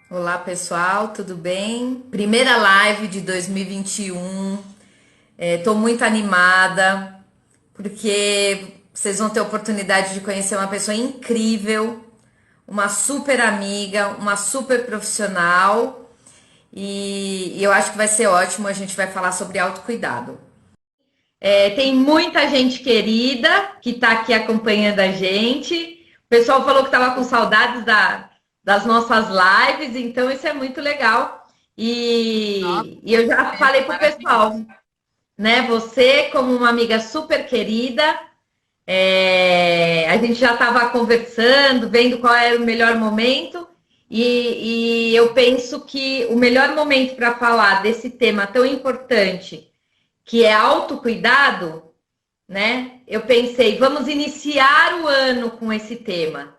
Olá, pessoal, tudo bem? Primeira live de 2021. Estou muito animada porque vocês vão ter a oportunidade de conhecer uma pessoa incrível, uma super amiga, uma super profissional e eu acho que vai ser ótimo. A gente vai falar sobre autocuidado. Tem muita gente querida que está aqui acompanhando a gente. O pessoal falou que estava com saudades das nossas lives, então isso é muito legal. Nossa, E eu já é falei para o pessoal, maravilhoso. né? Você, como uma amiga super querida, a gente já estava conversando, vendo qual era o melhor momento, e eu penso que o melhor momento para falar desse tema tão importante, que é autocuidado, né? Eu pensei, vamos iniciar o ano com esse tema,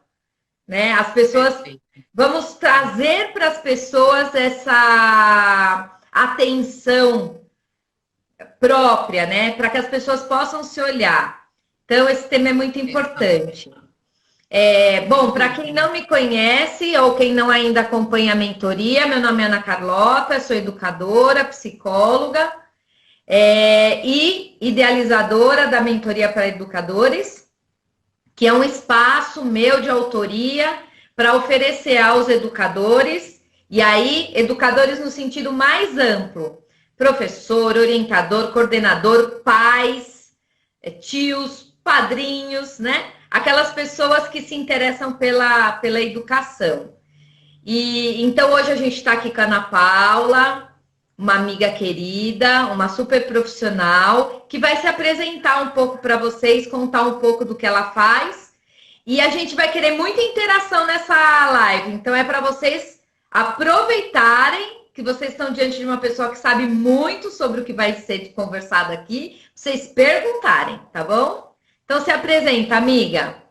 né? As pessoas, Perfeito. vamos trazer para as pessoas essa atenção própria, né? Para que as pessoas possam se olhar. Então, esse tema é muito Exato. importante. Sem Bom, para quem dúvida. não me conhece ou quem não ainda acompanha a mentoria, meu nome é Ana Carlota, sou educadora, psicóloga, e idealizadora da Mentoria para Educadores, que é um espaço meu de autoria para oferecer aos educadores, e aí, educadores no sentido mais amplo, professor, orientador, coordenador, pais, tios, padrinhos, né? Aquelas pessoas que se interessam pela educação. E então hoje a gente está aqui com a Ana Paula, uma amiga querida, uma super profissional, que vai se apresentar um pouco para vocês, contar um pouco do que ela faz. E a gente vai querer muita interação nessa live. Então é para vocês aproveitarem que vocês estão diante de uma pessoa que sabe muito sobre o que vai ser conversado aqui, vocês perguntarem, tá bom? Então se apresenta, amiga.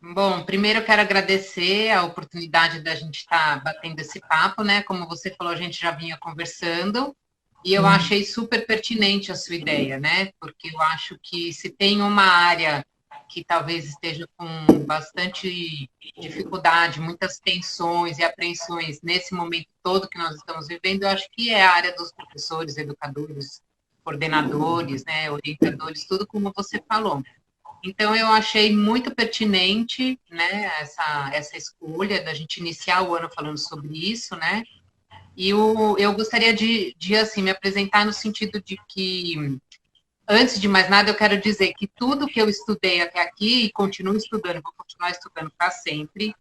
Bom, primeiro eu quero agradecer a oportunidade da gente estar batendo esse papo, né? Como você falou, a gente já vinha conversando e eu achei super pertinente a sua ideia, né? Porque eu acho que se tem uma área que talvez esteja com bastante dificuldade, muitas tensões e apreensões nesse momento todo que nós estamos vivendo, eu acho que é a área dos professores, educadores, coordenadores, né, orientadores, tudo como você falou. Então, eu achei muito pertinente, né, essa escolha da gente iniciar o ano falando sobre isso, né? E eu gostaria de, assim, me apresentar no sentido de que, antes de mais nada, eu quero dizer que tudo que eu estudei até aqui, e continuo estudando, vou continuar estudando para sempre,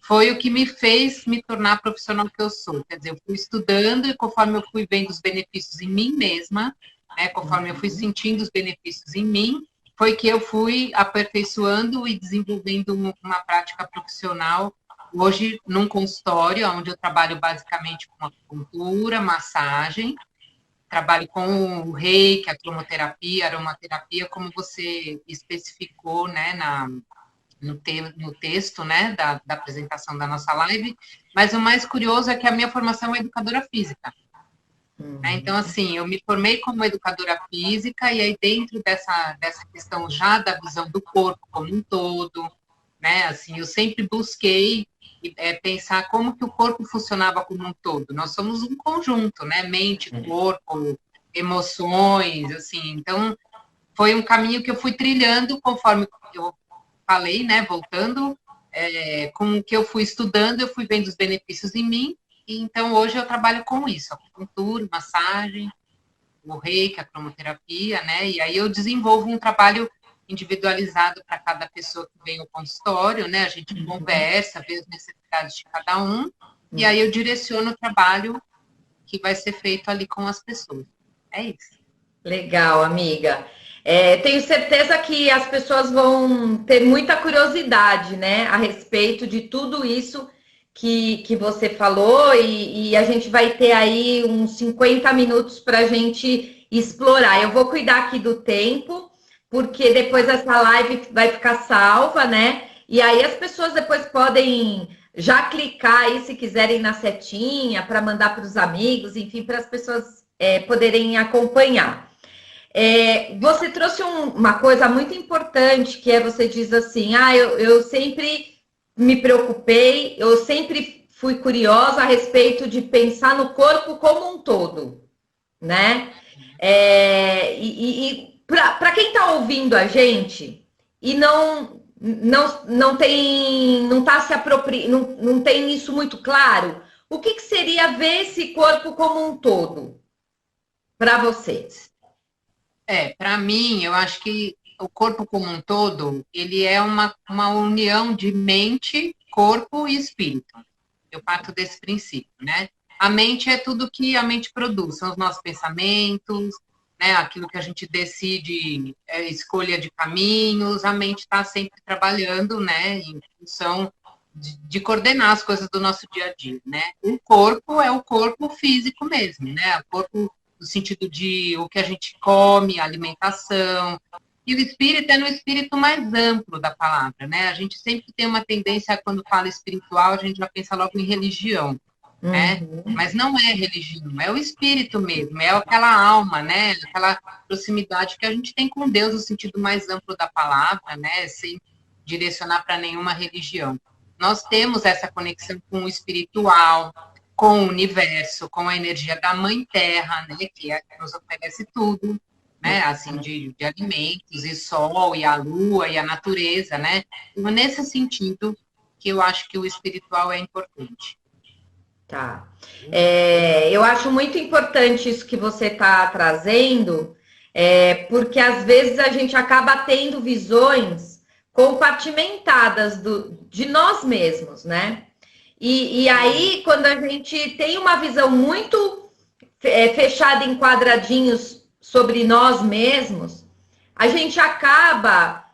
foi o que me fez me tornar a profissional que eu sou. Quer dizer, eu fui estudando e conforme eu fui vendo os benefícios em mim mesma, né, conforme eu fui sentindo os benefícios em mim, foi que eu fui aperfeiçoando e desenvolvendo uma prática profissional. Hoje, num consultório, onde eu trabalho basicamente com acupuntura, massagem, trabalho com o reiki, a cromoterapia, aromaterapia, como você especificou, né, no texto, né, da apresentação da nossa live, mas o mais curioso é que a minha formação é educadora física, né? Então, assim, eu me formei como educadora física e aí dentro dessa questão já da visão do corpo como um todo, né, assim, eu sempre busquei pensar como que o corpo funcionava como um todo. Nós somos um conjunto, né, mente, corpo, emoções, assim, então foi um caminho que eu fui trilhando conforme eu falei, né, voltando, com o que eu fui estudando, eu fui vendo os benefícios em mim, e então hoje eu trabalho com isso, acupuntura, massagem, o reiki, a cromoterapia, né, e aí eu desenvolvo um trabalho individualizado para cada pessoa que vem ao consultório, né, a gente conversa, vê as necessidades de cada um, e aí eu direciono o trabalho que vai ser feito ali com as pessoas. É isso. Legal, amiga. Tenho certeza que as pessoas vão ter muita curiosidade, né, a respeito de tudo isso que você falou, e a gente vai ter aí uns 50 minutos para a gente explorar. Eu vou cuidar aqui do tempo, porque depois essa live vai ficar salva, né? E aí as pessoas depois podem já clicar aí se quiserem na setinha para mandar para os amigos, enfim, para as pessoas poderem acompanhar. Você trouxe uma coisa muito importante, que é você diz assim, eu sempre me preocupei, eu sempre fui curiosa a respeito de pensar no corpo como um todo, né? Para quem está ouvindo a gente e não tem, não está se apropriando, não tem isso muito claro, o que seria ver esse corpo como um todo para vocês? Para mim, eu acho que o corpo como um todo, ele é uma união de mente, corpo e espírito. Eu parto desse princípio, né? A mente é tudo que a mente produz, são os nossos pensamentos, né? Aquilo que a gente decide, escolha de caminhos, a mente está sempre trabalhando, né? Em função de coordenar as coisas do nosso dia a dia, né? O corpo é o corpo físico mesmo, né? O corpo no sentido de o que a gente come, a alimentação. E o espírito é no espírito mais amplo da palavra, né? A gente sempre tem uma tendência, quando fala espiritual, a gente já pensa logo em religião, né? Uhum. Mas não é religião, é o espírito mesmo, é aquela alma, né? Aquela proximidade que a gente tem com Deus no sentido mais amplo da palavra, né? Sem direcionar para nenhuma religião. Nós temos essa conexão com o espiritual, com o universo, com a energia da Mãe Terra, né? Que nos oferece tudo, né? Assim, de alimentos, e sol, e a lua, e a natureza, né? Então, nesse sentido que eu acho que o espiritual é importante. Tá. Eu acho muito importante isso que você está trazendo, porque às vezes a gente acaba tendo visões compartimentadas de nós mesmos, né? E aí, quando a gente tem uma visão muito fechada em quadradinhos sobre nós mesmos, a gente acaba,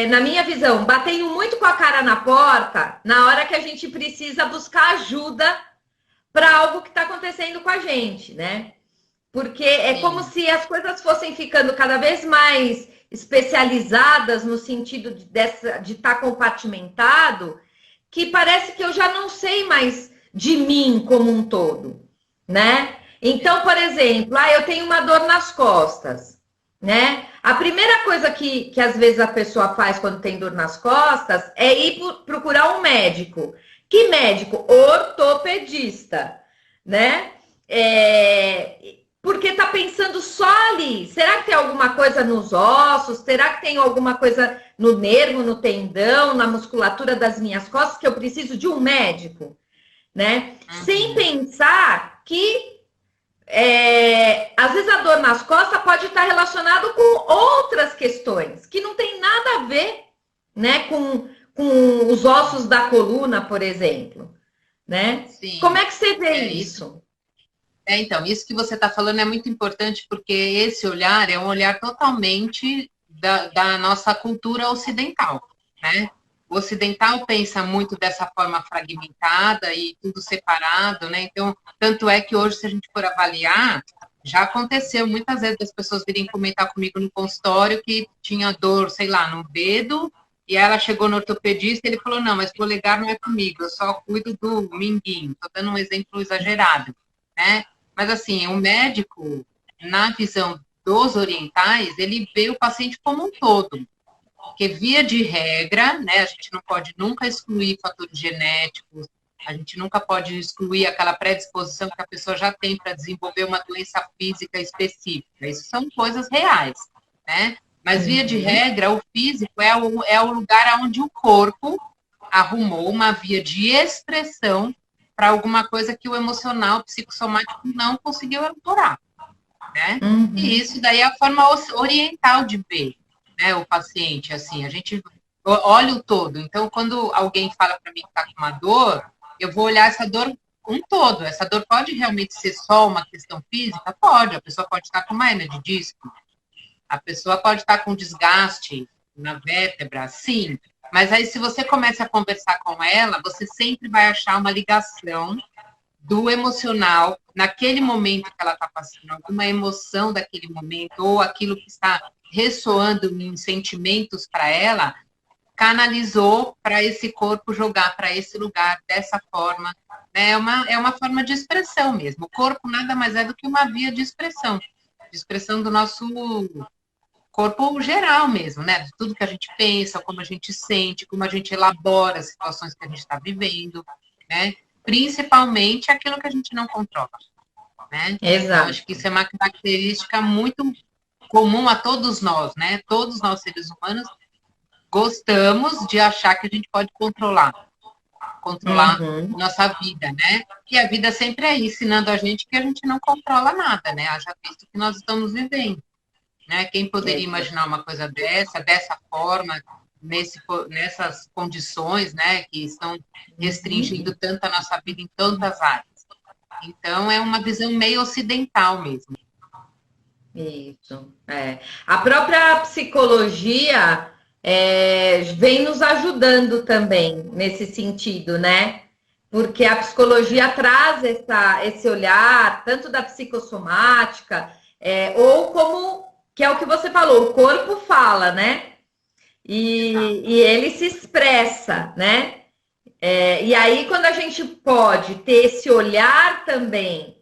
na minha visão, batendo muito com a cara na porta na hora que a gente precisa buscar ajuda para algo que está acontecendo com a gente, né? Porque é como se as coisas fossem ficando cada vez mais especializadas no sentido de estar compartimentado, que parece que eu já não sei mais de mim como um todo, né? Então, por exemplo, eu tenho uma dor nas costas, né? A primeira coisa que às vezes a pessoa faz quando tem dor nas costas é ir procurar um médico. Que médico? Ortopedista, né? Porque tá pensando só ali. Será que tem alguma coisa nos ossos? Será que tem alguma coisa no nervo, no tendão, na musculatura das minhas costas que eu preciso de um médico, né? Sem pensar que às vezes a dor nas costas pode estar relacionado com outras questões que não tem nada a ver, né, com os ossos da coluna, por exemplo, né? Sim. Como é que você vê isso? Então, isso que você está falando é muito importante, porque esse olhar é um olhar totalmente da nossa cultura ocidental, né? O ocidental pensa muito dessa forma fragmentada e tudo separado, né? Então, tanto é que hoje, se a gente for avaliar, já aconteceu muitas vezes das pessoas virem comentar comigo no consultório que tinha dor, sei lá, no dedo, e ela chegou no ortopedista e ele falou, não, mas polegar não é comigo, eu só cuido do minguinho. Estou dando um exemplo exagerado, né? Mas, assim, o médico, na visão dos orientais, ele vê o paciente como um todo. Porque, via de regra, né, a gente não pode nunca excluir fatores genéticos, a gente nunca pode excluir aquela predisposição que a pessoa já tem para desenvolver uma doença física específica. Isso são coisas reais, né? Mas, via de regra, o físico é o lugar onde o corpo arrumou uma via de expressão para alguma coisa que o emocional, o psicossomático não conseguiu elaborar, né? E isso daí é a forma oriental de ver, né, o paciente, assim, a gente olha o todo. Então, quando alguém fala para mim que está com uma dor, eu vou olhar essa dor um todo. Essa dor pode realmente ser só uma questão física? Pode. A pessoa pode estar com uma hernia de disco, a pessoa pode estar com desgaste na vértebra, sim. Mas aí, se você começa a conversar com ela, você sempre vai achar uma ligação do emocional naquele momento que ela está passando, alguma emoção daquele momento, ou aquilo que está ressoando em sentimentos para ela, canalizou para esse corpo jogar para esse lugar dessa forma. É uma forma de expressão mesmo. O corpo nada mais é do que uma via de expressão do nosso corpo geral mesmo, né? De tudo que a gente pensa, como a gente sente, como a gente elabora as situações que a gente está vivendo, né? principalmente aquilo que a gente não controla, né? Eu Exato. acho que isso é uma característica muito comum a todos nós, né? Todos nós seres humanos gostamos de achar que a gente pode controlar Uhum. nossa vida, né? E a vida sempre é aí, ensinando a gente que a gente não controla nada, né? Haja visto que nós estamos vivendo, né? Quem poderia Exato. imaginar uma coisa dessa forma, nessas condições, né? Que estão Uhum. restringindo tanto a nossa vida em tantas áreas. Então, é uma visão meio ocidental mesmo. Isso, é. A própria psicologia vem nos ajudando também nesse sentido, né? Porque a psicologia traz esse olhar, tanto da psicossomática, ou como, que é o que você falou, o corpo fala, né? E ele se expressa, né? E aí, quando a gente pode ter esse olhar também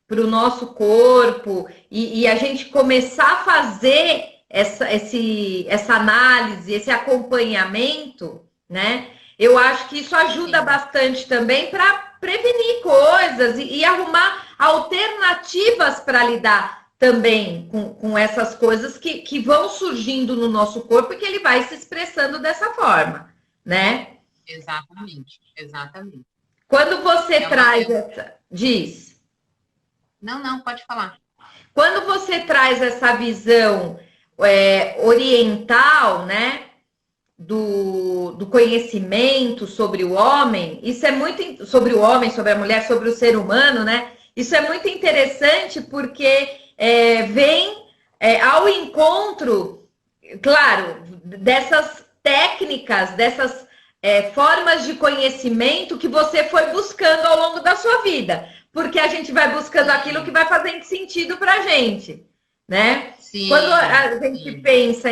para o nosso corpo e a gente começar a fazer essa análise, esse acompanhamento, né? Eu acho que isso ajuda Sim, bastante também para prevenir coisas e arrumar alternativas para lidar também com essas coisas que vão surgindo no nosso corpo e que ele vai se expressando dessa forma, né? exatamente, exatamente. Quando você É uma, traz é... essa. Diz. Não, não, pode falar. Quando você traz essa visão oriental, né, do conhecimento sobre o homem, isso é muito sobre o homem, sobre a mulher, sobre o ser humano, né? Isso é muito interessante porque vem ao encontro, claro, dessas técnicas, dessas formas de conhecimento que você foi buscando ao longo da sua vida, porque a gente vai buscando aquilo que Sim, vai fazendo sentido para a gente, né? Quando sim, a gente sim. pensa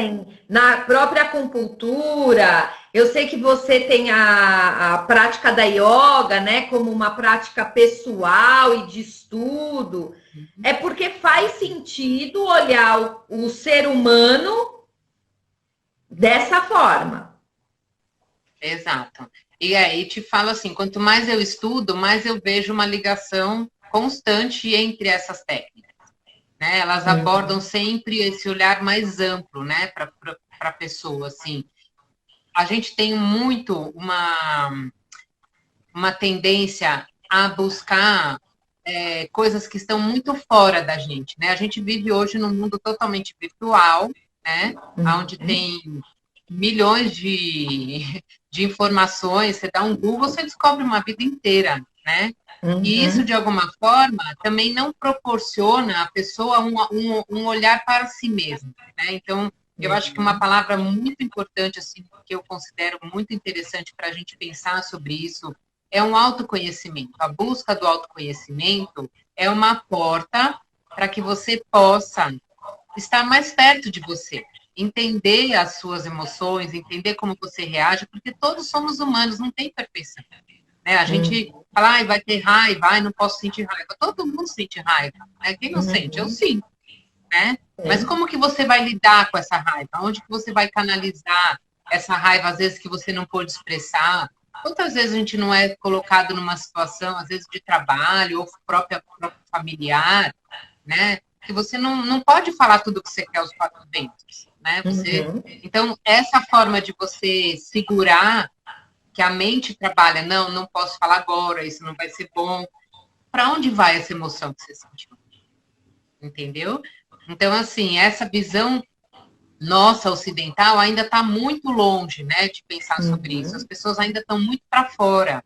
na própria acupuntura, eu sei que você tem a prática da yoga, né, como uma prática pessoal e de estudo, é porque faz sentido olhar o ser humano dessa forma. Exato. E aí te falo assim, quanto mais eu estudo, mais eu vejo uma ligação constante entre essas técnicas, né? Elas abordam Uhum. sempre esse olhar mais amplo, né, para a pessoa, assim. A gente tem muito uma tendência a buscar coisas que estão muito fora da gente, né? A gente vive hoje num mundo totalmente virtual, né? Onde tem milhões de informações, você dá um Google, você descobre uma vida inteira, né? E isso, Uhum. de alguma forma, também não proporciona à pessoa um olhar para si mesma, né? Então, eu acho que uma Uhum. palavra muito importante, assim, que eu considero muito interessante para a gente pensar sobre isso, é um autoconhecimento. A busca do autoconhecimento é uma porta para que você possa estar mais perto de você, entender as suas emoções, entender como você reage, porque todos somos humanos, não tem perfeição, né? A gente fala, ai, vai ter raiva, ai, não posso sentir raiva. Todo mundo sente raiva, né? Quem não sente? Eu Uhum. sinto, né? Mas Sim. como que você vai lidar com essa raiva? Onde que você vai canalizar essa raiva, às vezes, que você não pôde expressar? Quantas vezes a gente não é colocado numa situação, às vezes, de trabalho ou próprio familiar, né? Que você não pode falar tudo o que você quer aos quatro ventos, né? Uhum. Então, essa forma de você segurar, que a mente trabalha, não posso falar agora, isso não vai ser bom. Para onde vai essa emoção que você sentiu? Entendeu? Então, assim, essa visão nossa ocidental ainda está muito longe, né, de pensar sobre isso. As Uhum. pessoas ainda estão muito para fora,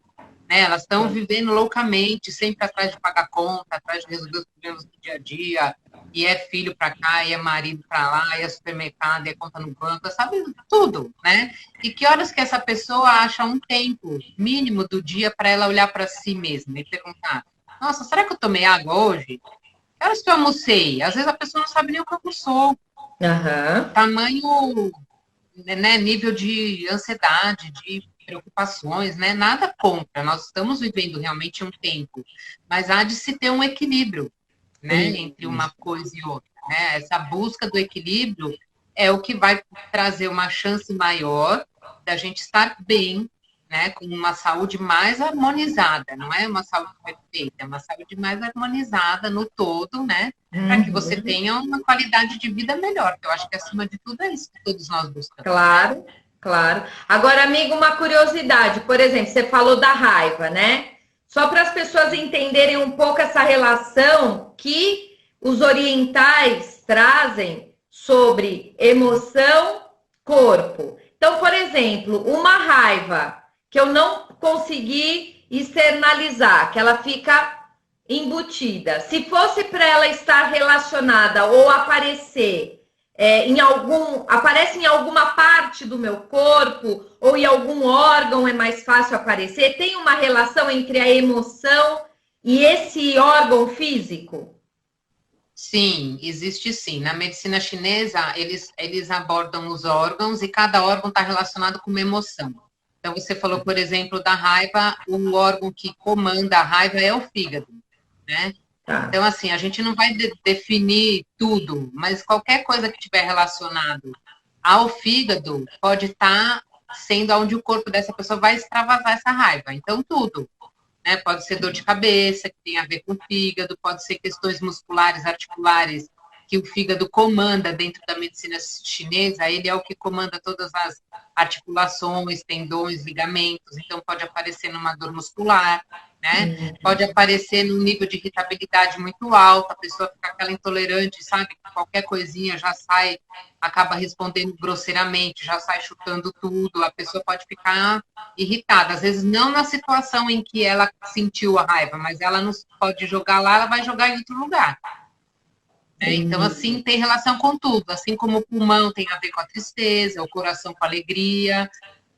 né? Elas estão Sim. vivendo loucamente, sempre atrás de pagar conta, atrás de resolver os problemas do dia a dia. E é filho para cá, e é marido para lá, e é supermercado, e é conta no banco, sabe tudo, né? E que horas que essa pessoa acha um tempo mínimo do dia para ela olhar para si mesma e perguntar: nossa, será que eu tomei água hoje? Que horas que eu almocei? Às vezes a pessoa não sabe nem o que almoçou. Aham. Tamanho, né, nível de ansiedade, de preocupações, né? Nada contra. Nós estamos vivendo realmente um tempo, mas há de se ter um equilíbrio, né, entre uma Isso. coisa e outra, né? Essa busca do equilíbrio é o que vai trazer uma chance maior da gente estar bem, né, com uma saúde mais harmonizada, não é uma saúde perfeita, é uma saúde mais harmonizada no todo, né, para que você Uhum. tenha uma qualidade de vida melhor, que eu acho que acima de tudo é isso que todos nós buscamos, né? Claro, claro. Agora, amigo, uma curiosidade. Por exemplo, você falou da raiva, né? Só para as pessoas entenderem um pouco essa relação que os orientais trazem sobre emoção, corpo. Então, por exemplo, uma raiva que eu não consegui externalizar, que ela fica embutida. Se fosse para ela estar relacionada ou aparecer aparece em alguma parte do meu corpo ou em algum órgão é mais fácil aparecer? Tem uma relação entre a emoção e esse órgão físico? Sim, existe sim. Na medicina chinesa, eles abordam os órgãos e cada órgão está relacionado com uma emoção. Então, você falou, por exemplo, da raiva, o órgão que comanda a raiva é o fígado, né? Tá. Então, assim, a gente não vai definir tudo, mas qualquer coisa que tiver relacionado ao fígado pode estar sendo onde o corpo dessa pessoa vai extravasar essa raiva. Então, tudo, né? Pode ser dor de cabeça, que tem a ver com o fígado, pode ser questões musculares, articulares, que o fígado comanda dentro da medicina chinesa, ele é o que comanda todas as articulações, tendões, ligamentos, então pode aparecer numa dor muscular, né? Pode aparecer num nível de irritabilidade muito alto, a pessoa fica aquela intolerante, sabe? Qualquer coisinha já sai, acaba respondendo grosseiramente, já sai chutando tudo, a pessoa pode ficar irritada, às vezes não na situação em que ela sentiu a raiva, mas ela não pode jogar lá, ela vai jogar em outro lugar. Né? Então, assim, tem relação com tudo, assim como o pulmão tem a ver com a tristeza, o coração com a alegria,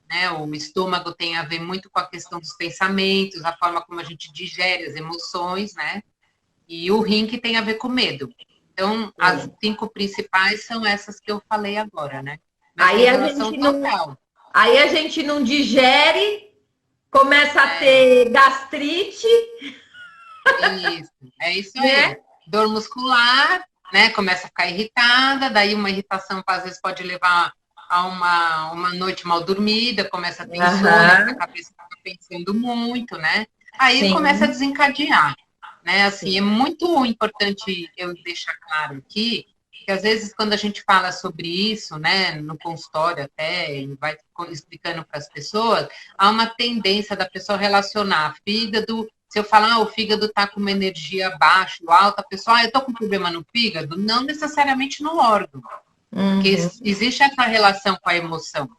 né? O estômago tem a ver muito com a questão dos pensamentos, a forma como a gente digere as emoções, né? E o rim que tem a ver com medo. Então, as 5 principais são essas que eu falei agora, né? Mas Aí tem a relação gente não, total. aí a gente não digere, começa a É, ter gastrite, é isso aí. né? Dor muscular, né? Começa a ficar irritada, daí uma irritação às vezes pode levar a uma noite mal dormida, começa a ter insônia, porque a Aham, cabeça fica pensando muito, né? Aí começa a sim, desencadear, né? Assim, é sim. muito importante eu deixar claro aqui que às vezes quando a gente fala sobre isso, né, no consultório até, e vai explicando para as pessoas, há uma tendência da pessoa relacionar fígado. Se eu falar, o fígado está com uma energia baixa, alta, a pessoa, eu estou com problema no fígado, não necessariamente no órgão, porque Uhum. existe essa relação com a emoção,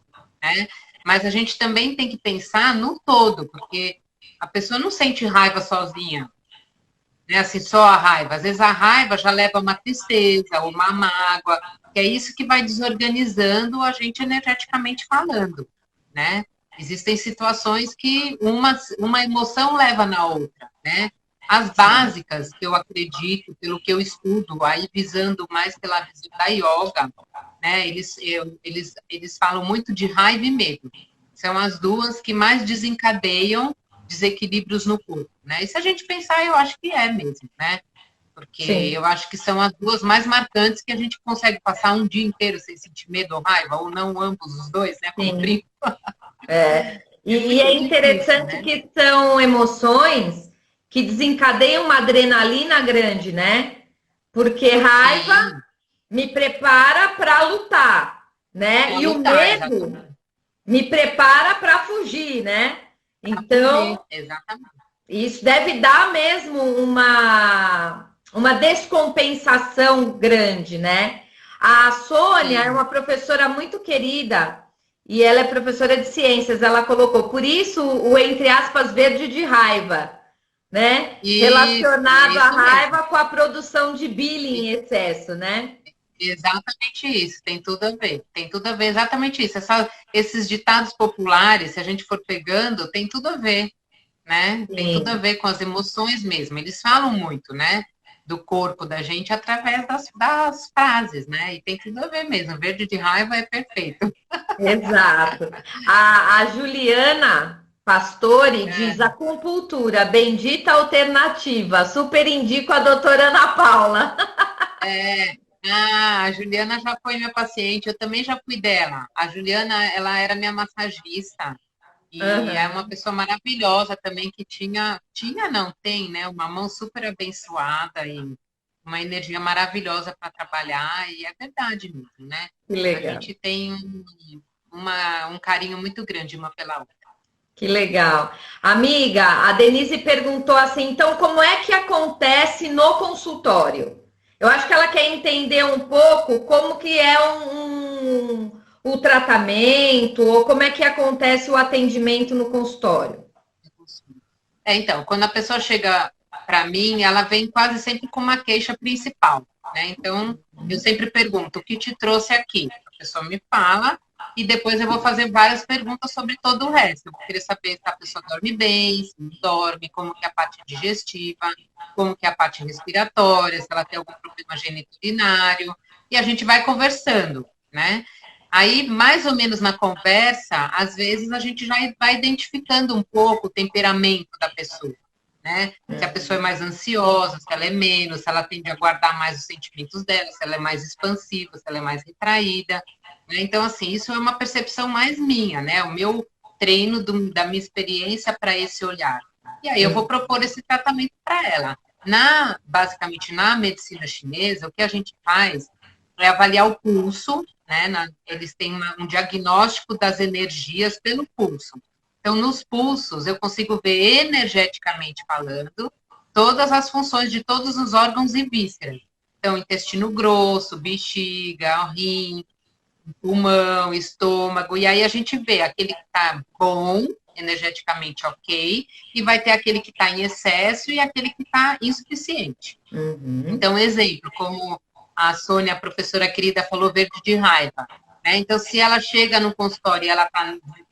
né? Mas a gente também tem que pensar no todo, porque a pessoa não sente raiva sozinha, né? Assim, só a raiva. Às vezes a raiva já leva a uma tristeza, uma mágoa, que é isso que vai desorganizando a gente energeticamente falando, né? Existem situações que uma emoção leva na outra, né? As Sim. básicas, que eu acredito, pelo que eu estudo, aí visando mais pela visão da yoga, né? Eles falam muito de raiva e medo. São as duas que mais desencadeiam desequilíbrios no corpo, né? E se a gente pensar, eu acho que é mesmo, né? Porque Sim. eu acho que são as duas mais marcantes que a gente consegue passar um dia inteiro sem sentir medo ou raiva, ou não ambos os dois, né? Como Sim. brinco. É. É E é muito difícil, interessante né? que são emoções que desencadeiam uma adrenalina grande, né? Porque raiva Sim, me prepara para lutar, né? para E o lutar, medo exatamente. me prepara para fugir, né? Para fugir, Então, exatamente. isso deve dar mesmo uma descompensação grande, né? A Sônia é Sim. uma professora muito querida e ela é professora de ciências. Ela colocou, por isso, o entre aspas verde de raiva, né? Isso, é Relacionado à isso mesmo. raiva com a produção de bile em excesso, né? Exatamente isso, tem tudo a ver. Tem tudo a ver, exatamente isso. Esses ditados populares, se a gente for pegando, tem tudo a ver, né? Tem tudo a Sim, ver com as emoções mesmo. Eles falam muito, né? Do corpo da gente através das frases, né? E tem tudo a ver mesmo. Verde de raiva é perfeito. exato. A Juliana Pastore diz É, acupuntura, bendita alternativa. Super indico a doutora Ana Paula. é. Ah, a Juliana já foi minha paciente, eu também já fui dela. A Juliana, ela era minha massagista. E é uma pessoa maravilhosa também, que não, tem, né? Uma mão super abençoada e uma energia maravilhosa para trabalhar, e é verdade mesmo, né? Que A legal. gente tem um carinho muito grande uma pela outra. Que legal. Amiga, a Denise perguntou assim, então como é que acontece no consultório? Eu acho que ela quer entender um pouco como que é o tratamento, ou como é que acontece o atendimento no consultório. Então, quando a pessoa chega para mim, ela vem quase sempre com uma queixa principal, né? Então, eu sempre pergunto, o que te trouxe aqui? A pessoa me fala, e depois eu vou fazer várias perguntas sobre todo o resto. Eu vou querer saber se a pessoa dorme bem, se não dorme, como que é a parte digestiva, como que é a parte respiratória, se ela tem algum problema geniturinário, e a gente vai conversando, né? Aí, mais ou menos na conversa, às vezes a gente já vai identificando um pouco o temperamento da pessoa, né? Se a pessoa é mais ansiosa, se ela é menos, se ela tende a guardar mais os sentimentos dela, se ela é mais expansiva, se ela é mais retraída, né? Então, assim, isso é uma percepção mais minha, né? O meu treino da minha experiência para esse olhar. E aí eu vou propor esse tratamento para ela. Basicamente, na medicina chinesa, o que a gente faz é avaliar o pulso, né? Eles têm um diagnóstico das energias pelo pulso. Então, nos pulsos, eu consigo ver energeticamente falando todas as funções de todos os órgãos e vísceras. Então, intestino grosso, bexiga, rim, pulmão, estômago, e aí a gente vê aquele que está bom, energeticamente ok, e vai ter aquele que está em excesso e aquele que está insuficiente. Então, exemplo, como a Sônia, a professora querida, falou, verde de raiva. Né? Então, se ela chega no consultório e ela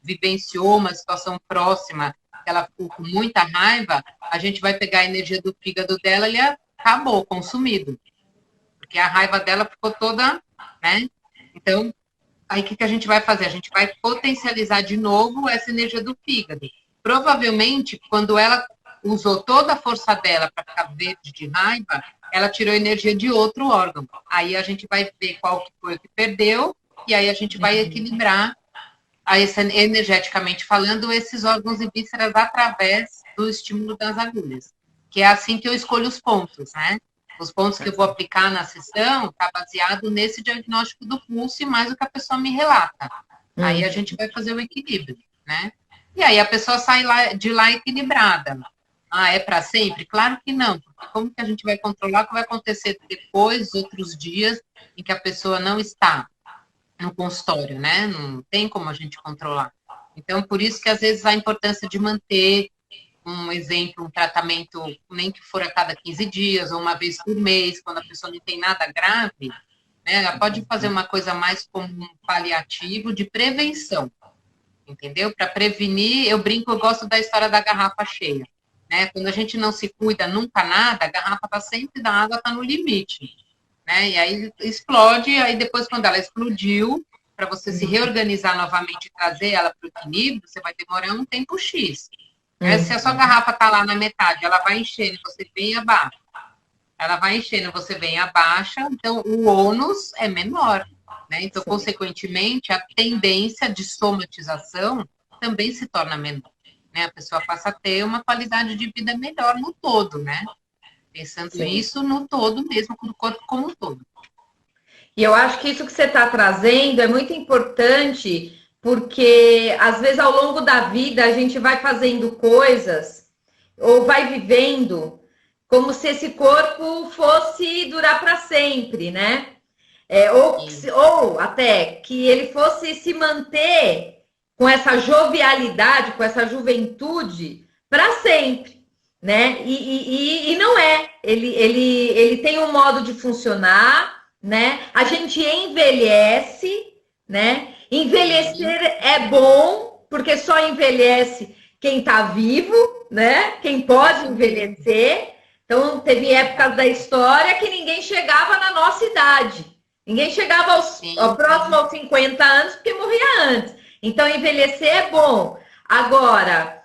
vivenciou uma situação próxima, ela ficou com muita raiva, a gente vai pegar a energia do fígado dela e ele acabou, consumido. Porque a raiva dela ficou toda, né? Então, aí o que a gente vai fazer? A gente vai potencializar de novo essa energia do fígado. Provavelmente, quando ela usou toda a força dela para ficar verde de raiva, ela tirou energia de outro órgão. Aí a gente vai ver qual que foi o que perdeu, e aí a gente vai equilibrar, energeticamente falando, esses órgãos e vísceras através do estímulo das agulhas. Que é assim que eu escolho os pontos, né? Os pontos que eu vou aplicar na sessão está baseado nesse diagnóstico do pulso e mais o que a pessoa me relata. Aí a gente vai fazer o equilíbrio, né? E aí a pessoa sai de lá equilibrada. Ah, é para sempre? Claro que não. Porque como que a gente vai controlar o que vai acontecer depois, outros dias, em que a pessoa não está no consultório, né? Não tem como a gente controlar. Então, por isso que às vezes a importância de manter um exemplo, um tratamento, nem que for a cada 15 dias, ou uma vez por mês, quando a pessoa não tem nada grave, né? Ela pode fazer uma coisa mais como um paliativo de prevenção, entendeu? Para prevenir, eu brinco, eu gosto da história da garrafa cheia, né? Quando a gente não se cuida nunca nada, a garrafa está sempre da água, está no limite, né? E aí explode, aí depois quando ela explodiu, para você se reorganizar novamente e trazer ela para o equilíbrio, você vai demorar um tempo X. Se a sua garrafa está lá na metade, ela vai enchendo, você vem abaixo. Ela vai enchendo, você vem abaixa, então o ônus é menor. Né? Então, consequentemente, a tendência de somatização também se torna menor. Né? A pessoa passa a ter uma qualidade de vida melhor no todo, né? Pensando isso no todo mesmo, no corpo como um todo. E eu acho que isso que você está trazendo é muito importante, porque às vezes ao longo da vida a gente vai fazendo coisas ou vai vivendo como se esse corpo fosse durar para sempre, né? Ou até que ele fosse se manter com essa jovialidade, com essa juventude para sempre, né? E não é. Ele tem um modo de funcionar, né? A gente envelhece, né? Envelhecer é bom, porque só envelhece quem está vivo, né? Quem pode envelhecer. Então, teve épocas da história que ninguém chegava na nossa idade. Ninguém chegava ao próximo aos 50 anos porque morria antes. Então, envelhecer é bom. Agora,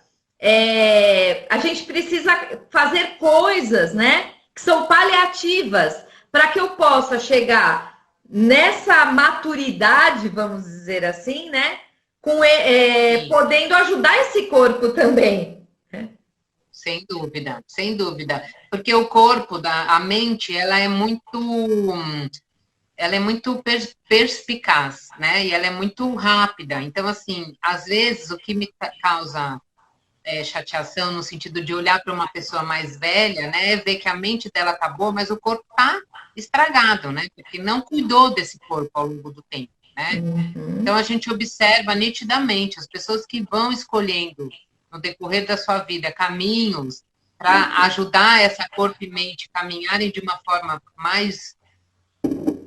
a gente precisa fazer coisas, né? Que são paliativas para que eu possa chegar nessa maturidade, vamos dizer assim, né? podendo ajudar esse corpo também. Sem dúvida, sem dúvida. Porque o corpo, a mente, ela é muito perspicaz, né? E ela é muito rápida. Então, assim, às vezes o que me causa chateação no sentido de olhar para uma pessoa mais velha, né? É ver que a mente dela tá boa, mas o corpo tá estragado, né? Porque não cuidou desse corpo ao longo do tempo, né? Uhum. Então a gente observa nitidamente as pessoas que vão escolhendo no decorrer da sua vida caminhos para ajudar essa corpo e mente caminharem de uma forma mais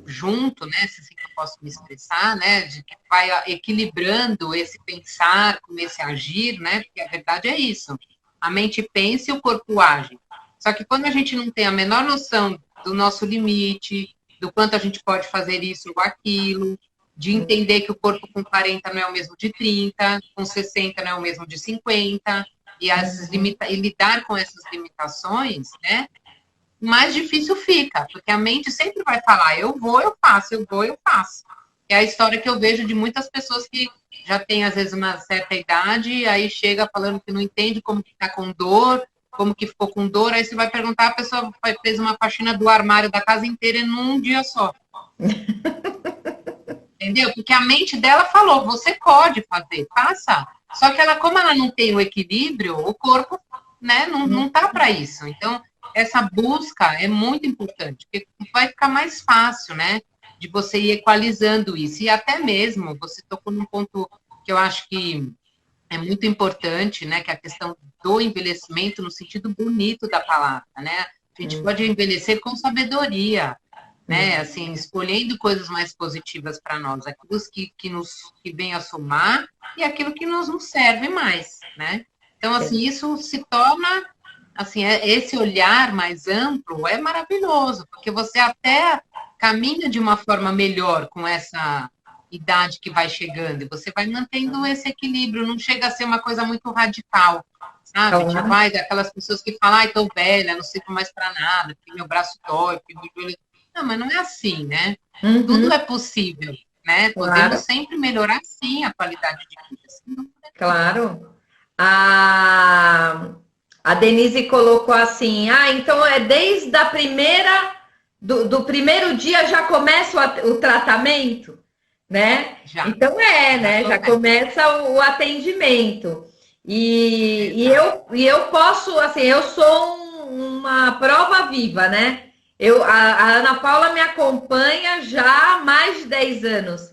junto, né? Se assim que eu posso me expressar, né? De que vai equilibrando esse pensar com esse agir, né? Porque a verdade é isso. A mente pensa e o corpo age. Só que quando a gente não tem a menor noção do nosso limite, do quanto a gente pode fazer isso ou aquilo, de entender que o corpo com 40 não é o mesmo de 30, com 60 não é o mesmo de 50, e lidar com essas limitações, né? Mais difícil fica, porque a mente sempre vai falar, eu vou, eu faço, eu vou, eu faço. É a história que eu vejo de muitas pessoas que já têm, às vezes, uma certa idade, e aí chega falando que não entende como que está com dor, como que ficou com dor, aí você vai perguntar, a pessoa fez uma faxina do armário da casa inteira num dia só. Entendeu? Porque a mente dela falou, você pode fazer, faça. Só que ela, como ela não tem o equilíbrio, o corpo, né, não tá para isso. Então, essa busca é muito importante, porque vai ficar mais fácil, né, de você ir equalizando isso. E até mesmo, você tocou num ponto que eu acho que é muito importante, né, que é a questão do envelhecimento no sentido bonito da palavra, né? A gente pode envelhecer com sabedoria, né? Assim, escolhendo coisas mais positivas para nós, aquilo que vem a somar e aquilo que nos não serve mais, né? Então, assim, isso se torna, assim, esse olhar mais amplo é maravilhoso, porque você até caminha de uma forma melhor com essa idade que vai chegando, e você vai mantendo esse equilíbrio, não chega a ser uma coisa muito radical, sabe? Tipo, ai, aquelas pessoas que falam, ai, tô velha, não sirvo mais para nada, porque meu braço dói, porque meu joelho... Não, mas não é assim, né? Tudo é possível, né? Podemos Claro, sempre melhorar, sim, a qualidade de vida. Assim, claro. A, a Denise colocou assim: ah, então é desde a primeira, do primeiro dia já começa o tratamento, né? já Né? Já começa. começa o atendimento. Exato. E eu posso, assim, eu sou uma prova viva, né? A Ana Paula me acompanha já há mais de 10 anos.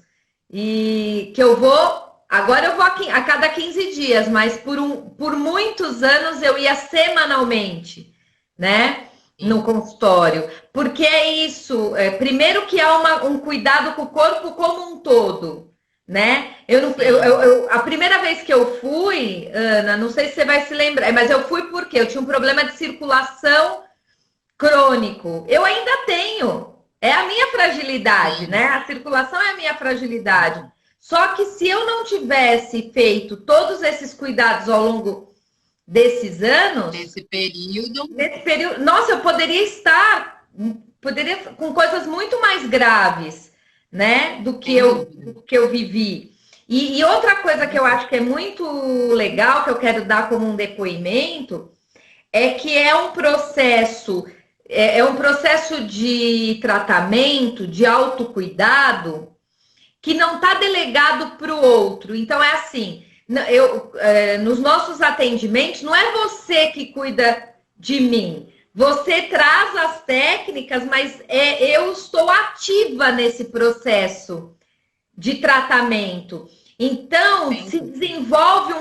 E que eu vou. Agora eu vou a cada 15 dias, mas por muitos anos eu ia semanalmente, né? No consultório. Porque é isso. Primeiro que há um cuidado com o corpo como um todo, né? A primeira vez que eu fui, Ana, não sei se você vai se lembrar, mas eu fui porque eu tinha um problema de circulação crônico. Eu ainda tenho. É a minha fragilidade, né? A circulação é a minha fragilidade. Só que se eu não tivesse feito todos esses cuidados ao longo desses anos, nesse período, nossa, eu poderia com coisas muito mais graves, né, do que eu vivi. E outra coisa que eu acho que é muito legal, que eu quero dar como um depoimento, é que é um processo de tratamento, de autocuidado, que não está delegado para o outro. Então, é assim, nos nossos atendimentos, não é você que cuida de mim. Você traz as técnicas, mas eu estou ativa nesse processo de tratamento. Então, se desenvolve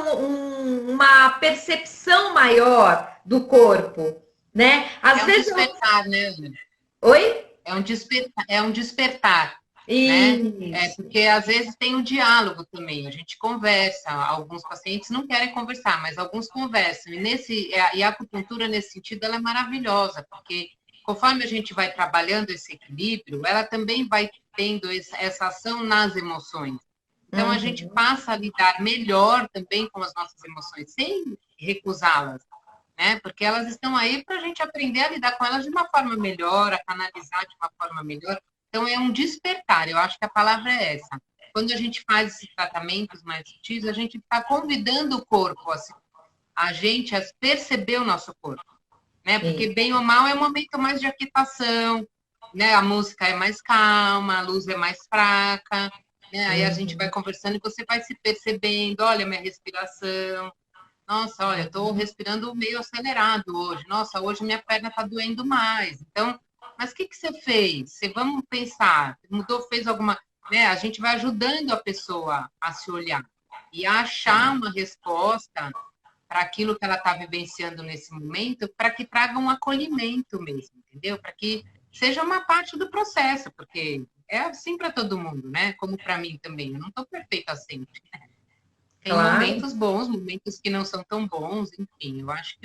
uma percepção maior do corpo, né? Às vezes despertar, né, Ana? Oi? É um despertar, né? Porque às vezes tem o diálogo também, a gente conversa, alguns pacientes não querem conversar, mas alguns conversam, e a acupuntura nesse sentido ela é maravilhosa, porque conforme a gente vai trabalhando esse equilíbrio, ela também vai tendo essa ação nas emoções. Então a gente passa a lidar melhor também com as nossas emoções, sem recusá-las, né? Porque elas estão aí para a gente aprender a lidar com elas de uma forma melhor, a canalizar de uma forma melhor. Então, é um despertar, eu acho que a palavra é essa. quando a gente faz esses tratamentos mais sutis, a gente está convidando o corpo, a gente a perceber o nosso corpo, né? Porque bem ou mal é um momento mais de aquietação, né? A música é mais calma, a luz é mais fraca, né? Aí a gente vai conversando e você vai se percebendo, olha, minha respiração, nossa, olha, estou respirando meio acelerado hoje, nossa, hoje minha perna está doendo mais. Então, mas o que você fez? Vamos pensar, mudou, fez alguma... Né? A gente vai ajudando a pessoa a se olhar e a achar uma resposta para aquilo que ela está vivenciando nesse momento, para que traga um acolhimento mesmo, entendeu? Para que seja uma parte do processo, porque é assim para todo mundo, né? Como para mim também. Eu não estou perfeita sempre. Tem momentos bons, momentos que não são tão bons, enfim. Eu acho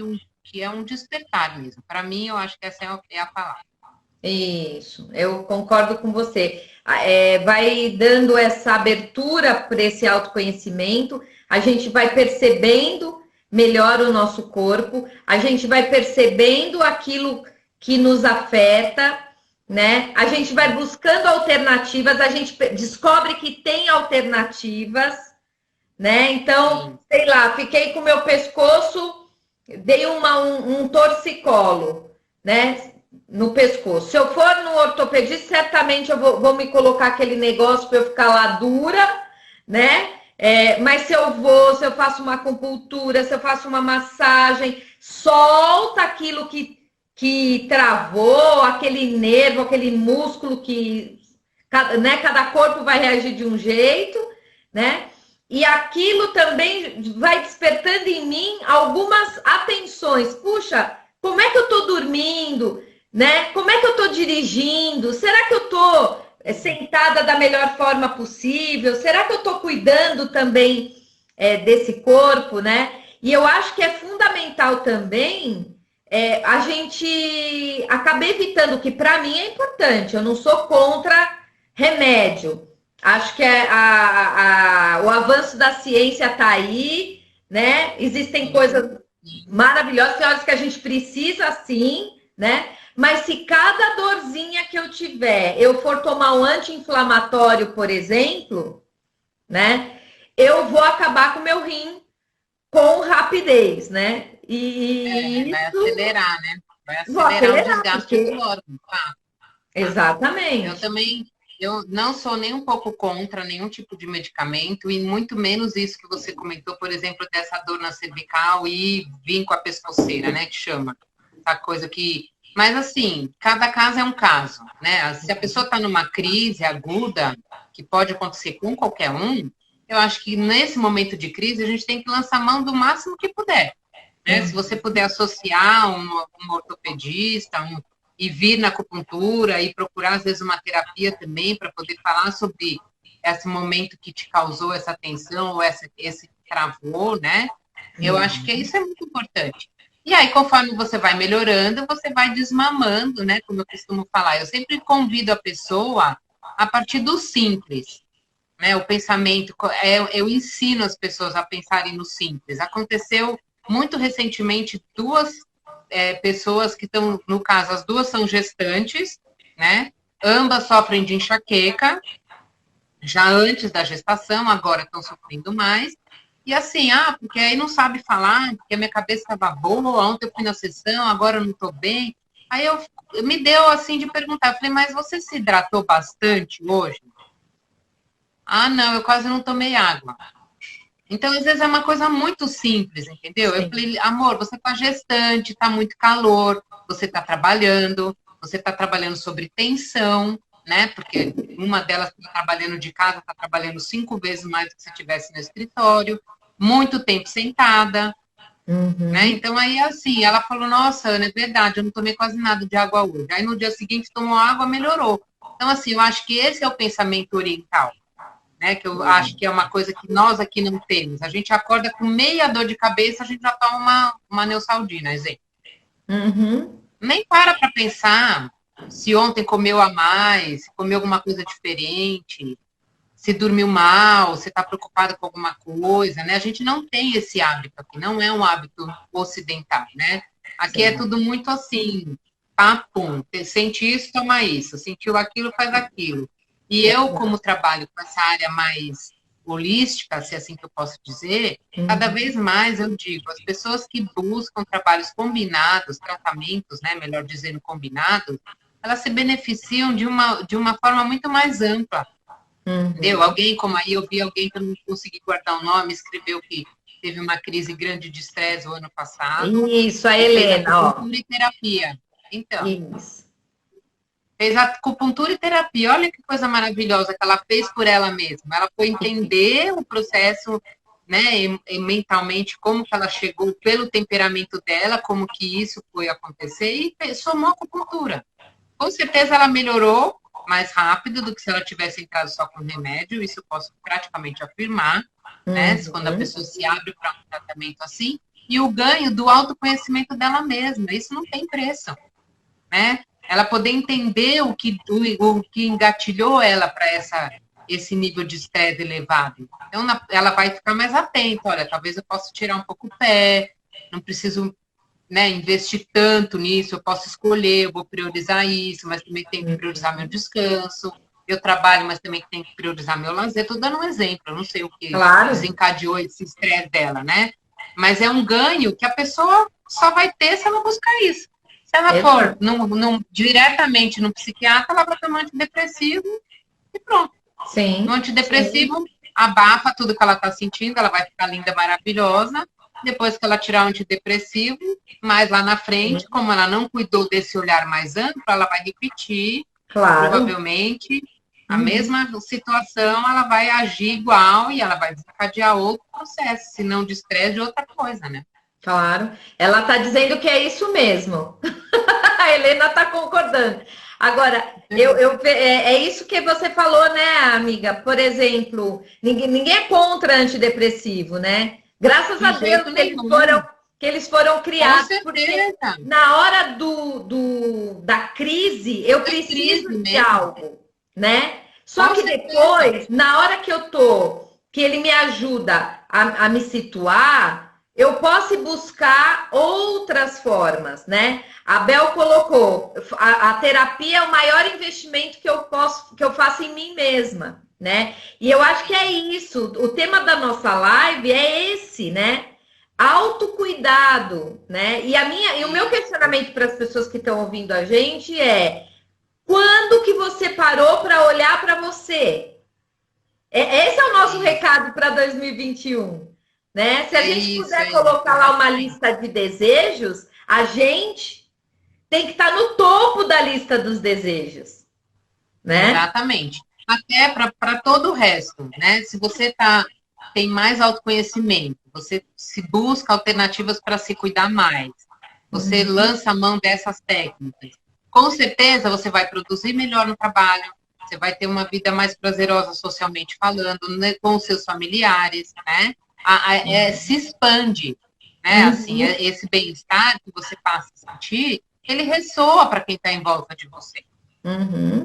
que é um despertar mesmo. Para mim, eu acho que essa é a palavra. Isso, eu concordo com você. Vai dando essa abertura para esse autoconhecimento, a gente vai percebendo melhor o nosso corpo, a gente vai percebendo aquilo que nos afeta, né? A gente vai buscando alternativas, a gente descobre que tem alternativas, né? Então, sei lá, fiquei com o meu pescoço, dei um torcicolo, né? No pescoço. Se eu for no ortopedista, certamente eu vou me colocar aquele negócio para eu ficar lá dura, né? Mas se eu faço uma acupuntura, se eu faço uma massagem, solta aquilo que travou, aquele nervo, aquele músculo que, né? Cada corpo vai reagir de um jeito, né? E aquilo também vai despertando em mim algumas atenções. Puxa, como é que eu estou dormindo? Né? Como é que eu estou dirigindo? Será que eu estou sentada da melhor forma possível? Será que eu estou cuidando também desse corpo, né? E eu acho que é fundamental também a gente acabar evitando, que para mim é importante, eu não sou contra remédio. Acho que o avanço da ciência está aí, né? Existem coisas maravilhosas, tem horas que a gente precisa sim, né? Mas se cada dorzinha que eu tiver, eu for tomar um anti-inflamatório, por exemplo, né? Eu vou acabar com o meu rim com rapidez, né? E vai acelerar, né? Vai acelerar o desgaste do órgão. Tá? Exatamente. Eu não sou nem um pouco contra nenhum tipo de medicamento, e muito menos isso que você comentou, por exemplo, dessa dor na cervical e vir com a pescoceira, né? Que chama. Essa coisa que... Mas, assim, cada caso é um caso, né? Se a pessoa está numa crise aguda, que pode acontecer com qualquer um, eu acho que nesse momento de crise a gente tem que lançar mão do máximo que puder. Né? Se você puder associar um ortopedista e vir na acupuntura e procurar, às vezes, uma terapia também para poder falar sobre esse momento que te causou essa tensão ou esse travou, né? Eu acho que isso é muito importante. E aí, conforme você vai melhorando, você vai desmamando, né? Como eu costumo falar. Eu sempre convido a pessoa a partir do simples, né? O pensamento, eu ensino as pessoas a pensarem no simples. Aconteceu muito recentemente duas pessoas que estão, no caso, as duas são gestantes, né? Ambas sofrem de enxaqueca, já antes da gestação, agora estão sofrendo mais. E assim, porque aí não sabe falar, porque a minha cabeça estava boa, ontem eu fui na sessão, agora eu não estou bem. Aí me deu assim de perguntar, eu falei, mas você se hidratou bastante hoje? Não, eu quase não tomei água. Então, às vezes é uma coisa muito simples, entendeu? Sim. Eu falei, amor, você está gestante, está muito calor, você está trabalhando sobre tensão, né? Porque uma delas está trabalhando de casa, está trabalhando 5 vezes mais do que se estivesse no escritório, muito tempo sentada, né? Então, aí, assim, ela falou, nossa, Ana, é verdade, eu não tomei quase nada de água hoje. Aí, no dia seguinte, tomou água, melhorou. Então, assim, eu acho que esse é o pensamento oriental, né? Que eu acho que é uma coisa que nós aqui não temos. A gente acorda com meia dor de cabeça, a gente já toma uma Neosaldina, exemplo. Nem para pensar se ontem comeu a mais, se comeu alguma coisa diferente, se dormiu mal, se está preocupado com alguma coisa, né? A gente não tem esse hábito aqui, não é um hábito ocidental, né? Aqui é tudo muito assim, papum, sente isso, toma isso, sentiu aquilo, faz aquilo. E eu, como trabalho com essa área mais holística, se é assim que eu posso dizer, cada vez mais eu digo, as pessoas que buscam trabalhos combinados, tratamentos, né, melhor dizendo, combinados, elas se beneficiam de uma forma muito mais ampla. Entendeu? Alguém, como aí eu vi alguém que eu não consegui guardar o nome, escreveu que teve uma crise grande de estresse o ano passado. Isso, a E fez Helena, ó. acupuntura e terapia. Então, Isso. fez acupuntura e terapia. Olha que coisa maravilhosa que ela fez por ela mesma. Ela foi entender o processo, né, e mentalmente, como que ela chegou pelo temperamento dela, como que isso foi acontecer e somou acupuntura. Com certeza ela melhorou mais rápido do que se ela tivesse entrado só com remédio, isso eu posso praticamente afirmar, né? Quando a pessoa se abre para um tratamento assim, e o ganho do autoconhecimento dela mesma, isso não tem preço, né? Ela poder entender o que engatilhou ela para esse nível de estresse elevado. Então, ela vai ficar mais atenta, olha, talvez eu possa tirar um pouco o pé, não preciso, né, investir tanto nisso, eu posso escolher, eu vou priorizar isso, mas também tenho que priorizar meu descanso. Eu trabalho, mas também tenho que priorizar meu lazer. Estou dando um exemplo, eu não sei o que desencadeou esse estresse dela, né? Mas é um ganho que a pessoa só vai ter se ela buscar isso. Se ela for diretamente no psiquiatra, ela vai tomar antidepressivo e pronto. Sim. No antidepressivo, abafa tudo que ela está sentindo, ela vai ficar linda, maravilhosa. Depois que ela tirar o antidepressivo, mais lá na frente, como ela não cuidou desse olhar mais amplo, ela vai repetir, provavelmente, a mesma situação, ela vai agir igual e ela vai desencadear outro processo, se não de estresse, de outra coisa, né? Claro. Ela está dizendo que é isso mesmo. A Helena está concordando. Agora, é isso que você falou, né, amiga? Por exemplo, ninguém é contra antidepressivo, né? Graças a Deus que eles foram criados. Porque na hora da crise, eu preciso de algo, né? Só que depois, na hora que ele me ajuda a me situar, eu posso buscar outras formas, né? A Bel colocou, a terapia é o maior investimento que eu faço em mim mesma, né? E eu acho que é isso. O tema da nossa live é esse, né? Autocuidado, né? E o meu questionamento para as pessoas que estão ouvindo a gente é: quando que você parou para olhar para você? Esse é o nosso recado para 2021. Né? Se a gente puder colocar lá uma lista de desejos, a gente tem que estar no topo da lista dos desejos. Né? Exatamente. Até para todo o resto, né? Se você tem mais autoconhecimento, você se busca alternativas para se cuidar mais, você lança a mão dessas técnicas, com certeza você vai produzir melhor no trabalho, você vai ter uma vida mais prazerosa socialmente falando, né, com os seus familiares, né? Se expande, né? Assim, esse bem-estar que você passa a sentir, ele ressoa para quem está em volta de você.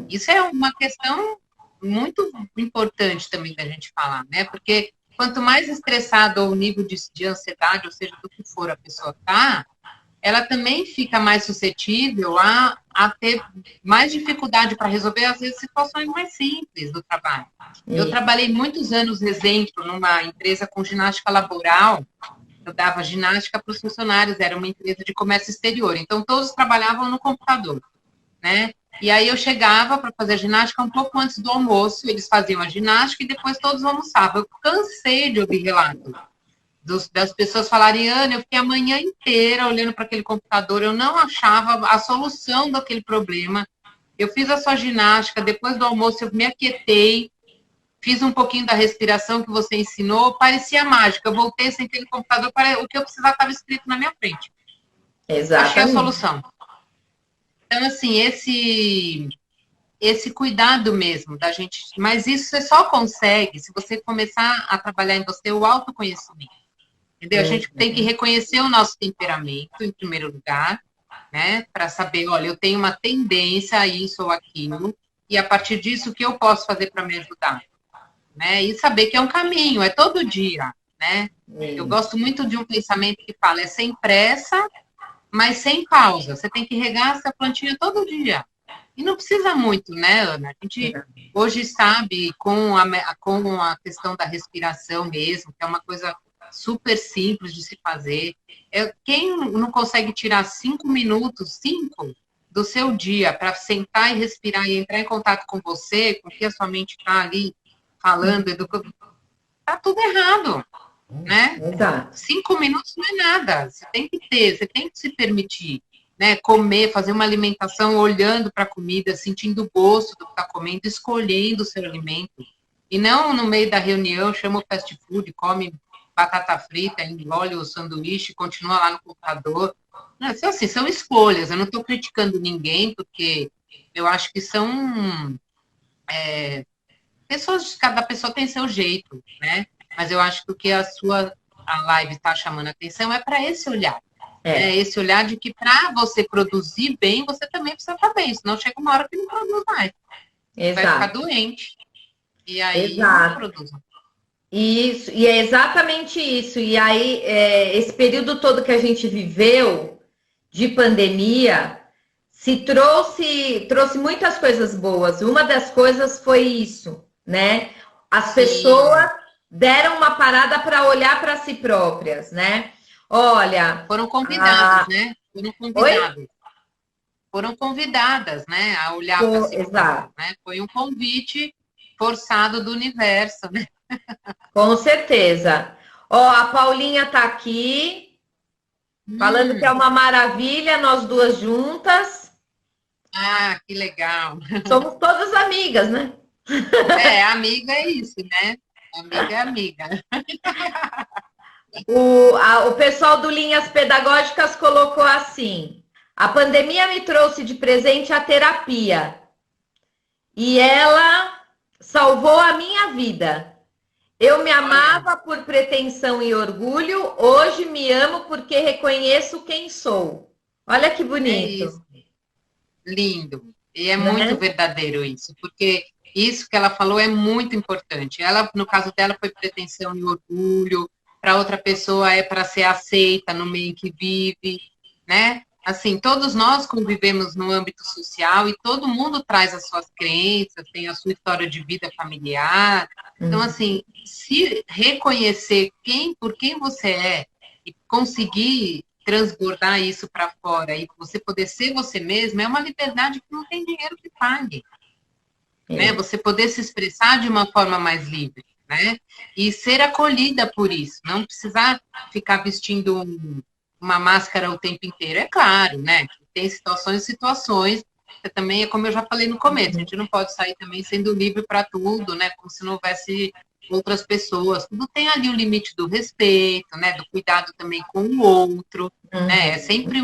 Isso é uma questão muito importante também da gente falar, né? Porque quanto mais estressado ou o nível de ansiedade, ou seja, do que for a pessoa tá, ela também fica mais suscetível a ter mais dificuldade para resolver, às vezes, situações mais simples do trabalho. Eu trabalhei muitos anos, exemplo, numa empresa com ginástica laboral. Eu dava ginástica para os funcionários, era uma empresa de comércio exterior. Então, todos trabalhavam no computador, né? E aí eu chegava para fazer ginástica um pouco antes do almoço, eles faziam a ginástica e depois todos almoçavam. Eu cansei de ouvir relatos das pessoas falarem: Ana, eu fiquei a manhã inteira olhando para aquele computador, eu não achava a solução daquele problema. Eu fiz a sua ginástica, depois do almoço eu me aquietei, fiz um pouquinho da respiração que você ensinou, parecia mágica. Eu voltei sem aquele computador, o que eu precisava estava escrito na minha frente. Exatamente. Achei a solução. Então, assim, esse cuidado mesmo da gente, mas isso você só consegue se você começar a trabalhar em você o autoconhecimento. Entendeu? A gente tem que reconhecer o nosso temperamento, em primeiro lugar, né? Para saber, olha, eu tenho uma tendência a isso ou aquilo, e a partir disso, o que eu posso fazer para me ajudar? Né? E saber que é um caminho, é todo dia, né? Eu gosto muito de um pensamento que fala, é sem pressa, mas sem pausa. Você tem que regar essa plantinha todo dia. E não precisa muito, né, Ana? A gente hoje sabe, com a questão da respiração mesmo, que é uma coisa super simples de se fazer. Quem não consegue tirar 5 minutos, 5, do seu dia para sentar e respirar e entrar em contato com você, com que a sua mente está ali falando, educando, está tudo errado, né? Exato. 5 minutos não é nada. Você tem que ter, você tem que se permitir, né? Comer, fazer uma alimentação olhando para a comida, sentindo o gosto do que está comendo, escolhendo o seu alimento. E não no meio da reunião, chama o fast food, come batata frita, engole o sanduíche, continua lá no computador. Não, assim, são escolhas. Eu não estou criticando ninguém, porque eu acho que são pessoas, cada pessoa tem seu jeito, né? Mas eu acho que o que a live está chamando a atenção é para esse olhar. Né? Esse olhar de que para você produzir bem, você também precisa estar bem, senão chega uma hora que não produz mais. Exato. Vai ficar doente. E aí Exato. não produz. Isso, e é exatamente isso. E aí, esse período todo que a gente viveu de pandemia, trouxe muitas coisas boas. Uma das coisas foi isso, né? As pessoas deram uma parada para olhar para si próprias, né? Olha. Foram convidadas, né? Foram convidadas. Oi? Foram convidadas, né? A olhar para si próprias, né? Foi um convite forçado do universo, né? Com certeza. Ó, a Paulinha tá aqui, falando que é uma maravilha, nós duas juntas. Ah, que legal. Somos todas amigas, né? Amiga é isso, né? Amiga é amiga. O pessoal do Linhas Pedagógicas colocou assim: a pandemia me trouxe de presente a terapia e ela salvou a minha vida. Eu me amava por pretensão e orgulho, hoje me amo porque reconheço quem sou. Olha que bonito. É isso. Lindo. E é muito verdadeiro isso, porque isso que ela falou é muito importante. Ela, no caso dela, foi pretensão e orgulho, para outra pessoa é para ser aceita no meio em que vive, né? Assim, todos nós convivemos no âmbito social e todo mundo traz as suas crenças, tem a sua história de vida familiar. Então, assim, se reconhecer por quem você é e conseguir transbordar isso para fora e você poder ser você mesmo, é uma liberdade que não tem dinheiro que pague. Né? Você poder se expressar de uma forma mais livre, né? E ser acolhida por isso, não precisar ficar vestindo uma máscara o tempo inteiro. É claro, né? Tem situações e situações. Também é como eu já falei no começo, a gente não pode sair também sendo livre para tudo, né? Como se não houvesse outras pessoas. Tudo tem ali o limite do respeito, né? Do cuidado também com o outro, né? É sempre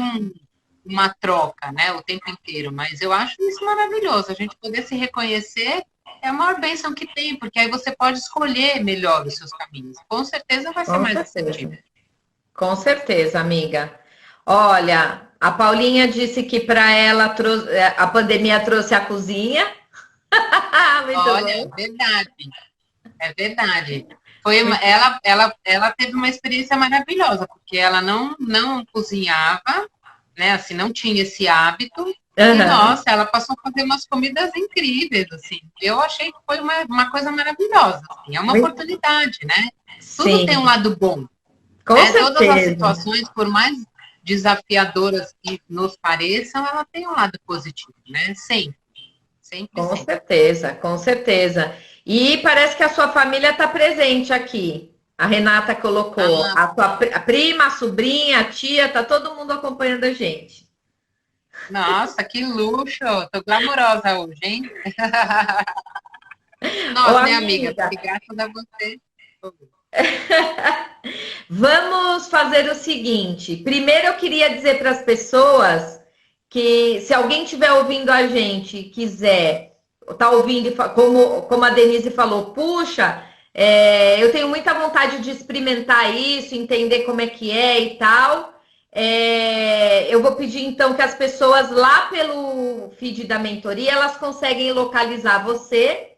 uma troca, né? O tempo inteiro. Mas eu acho isso maravilhoso. A gente poder se reconhecer é a maior bênção que tem, porque aí você pode escolher melhor os seus caminhos. Com certeza vai ser mais assertivo. Com certeza, amiga. Olha, a Paulinha disse que para ela a pandemia trouxe a cozinha. Olha, é verdade. É verdade. Ela teve uma experiência maravilhosa, porque ela não cozinhava, né? Assim, não tinha esse hábito. E, nossa, ela passou a fazer umas comidas incríveis, assim. Eu achei que foi uma coisa maravilhosa. Assim. É uma oportunidade, né? Tudo tem um lado bom. Com certeza. Todas as situações, por mais desafiadoras que nos pareçam, ela tem um lado positivo, né? Sempre. Com certeza, com certeza. E parece que a sua família está presente aqui. A Renata colocou. A sua prima, a sobrinha, a tia, tá todo mundo acompanhando a gente. Nossa, que luxo! Tô glamourosa hoje, hein? Nossa, minha amiga, graças a você. Vamos fazer o seguinte. Primeiro eu queria dizer para as pessoas que se alguém estiver ouvindo a gente e quiser, tá ouvindo, como a Denise falou, puxa, eu tenho muita vontade de experimentar isso, entender como é que é e tal. Eu vou pedir então que as pessoas lá pelo feed da mentoria, elas conseguem localizar você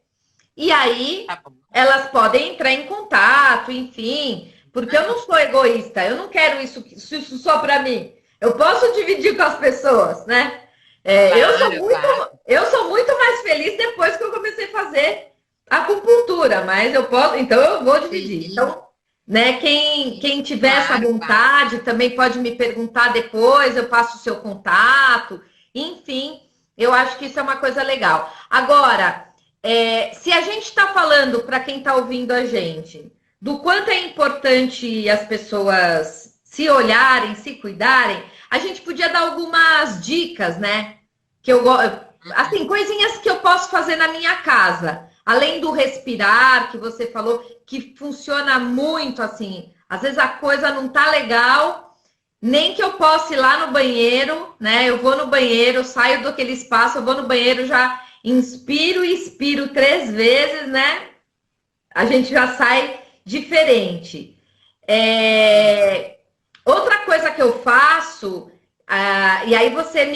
e aí elas podem entrar em contato, enfim, porque eu não sou egoísta, eu não quero isso só para mim. Eu posso dividir com as pessoas, né? Claro, claro. eu sou muito mais feliz depois que eu comecei a fazer acupuntura, mas eu posso, então eu vou dividir. Sim, Então, né, quem tiver essa claro, claro. vontade também pode me perguntar depois, eu passo o seu contato, enfim, eu acho que isso é uma coisa legal. Agora, se a gente está falando para quem está ouvindo a gente, do quanto é importante as pessoas se olharem, se cuidarem, a gente podia dar algumas dicas, né? Que eu assim, coisinhas que eu posso fazer na minha casa, além do respirar que você falou, que funciona muito assim. Às vezes a coisa não tá legal, nem que eu possa ir lá no banheiro, né? Eu vou no banheiro, saio daquele espaço, eu vou no banheiro, já inspiro e expiro 3 vezes, né? A gente já sai diferente. Isso. Outra coisa que eu faço, e aí você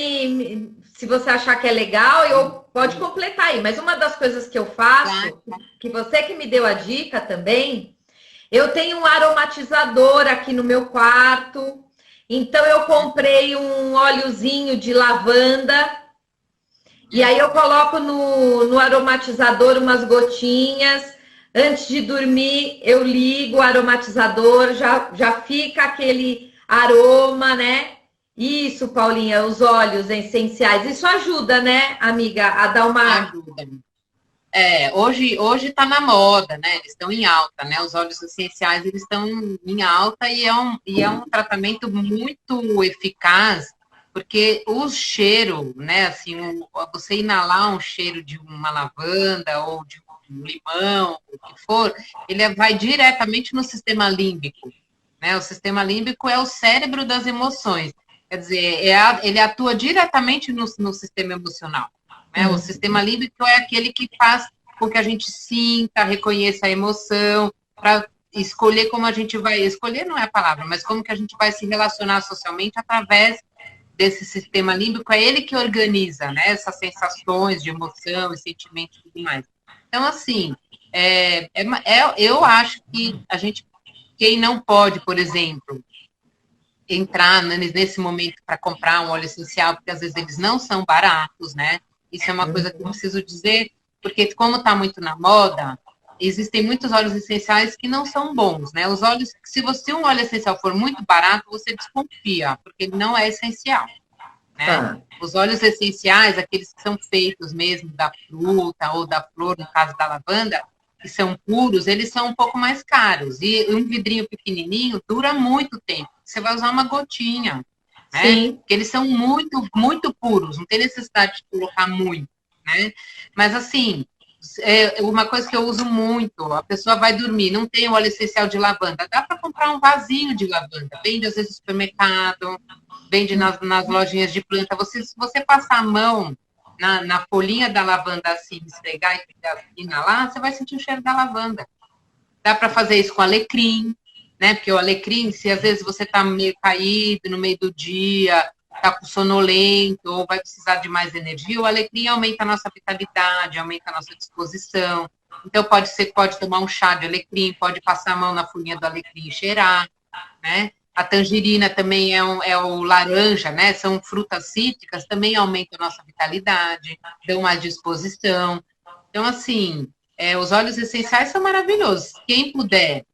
se você achar que é legal, eu pode completar aí. Mas uma das coisas que eu Claro. faço, que você que me deu a dica também, eu tenho um aromatizador aqui no meu quarto. Então eu comprei um óleozinho de lavanda e aí eu coloco no aromatizador umas gotinhas. Antes de dormir, eu ligo o aromatizador, já fica aquele aroma, né? Isso, Paulinha, os óleos essenciais. Isso ajuda, né, amiga, a dar uma. Ajuda. Hoje está na moda, né? Eles estão em alta, né? Os óleos essenciais eles estão em alta e é um tratamento muito eficaz, porque o cheiro, né? Assim, você inalar um cheiro de uma lavanda ou de um limão, o que for, ele vai diretamente no sistema límbico, né? O sistema límbico é o cérebro das emoções, quer dizer, ele atua diretamente no sistema emocional. Né? O sistema límbico é aquele que faz com que a gente sinta, reconheça a emoção, para escolher como a gente vai. Escolher não é a palavra, mas como que a gente vai se relacionar socialmente através desse sistema límbico. É ele que organiza, né? Essas sensações de emoção e sentimentos e tudo mais. Então, assim, eu acho que a gente, quem não pode, por exemplo, entrar nesse momento para comprar um óleo essencial, porque às vezes eles não são baratos, né? Isso é uma coisa que eu preciso dizer, porque como está muito na moda, existem muitos óleos essenciais que não são bons, né? Os óleos, se você um óleo essencial for muito barato, você desconfia, porque ele não é essencial, né? Tá. Os óleos essenciais, aqueles que são feitos mesmo da fruta ou da flor, no caso da lavanda, que são puros, eles são um pouco mais caros. E um vidrinho pequenininho dura muito tempo. Você vai usar uma gotinha, né? Sim. Porque eles são muito, muito puros, não tem necessidade de colocar muito, né? Mas assim, uma coisa que eu uso muito, a pessoa vai dormir, não tem óleo essencial de lavanda, dá para comprar um vasinho de lavanda, vende às vezes no supermercado, vende nas lojinhas de planta. Se você passar a mão na folhinha da lavanda assim, esfregar e inalar, você vai sentir o cheiro da lavanda. Dá para fazer isso com alecrim, né? Porque o alecrim, se às vezes você está meio caído no meio do dia, está sonolento ou vai precisar de mais energia, o alecrim aumenta a nossa vitalidade, aumenta a nossa disposição. Então pode tomar um chá de alecrim, pode passar a mão na folhinha do alecrim e cheirar, né? A tangerina também é o laranja, né? São frutas cítricas, também aumentam a nossa vitalidade, dão mais disposição. Então, assim, os óleos essenciais são maravilhosos. Quem puder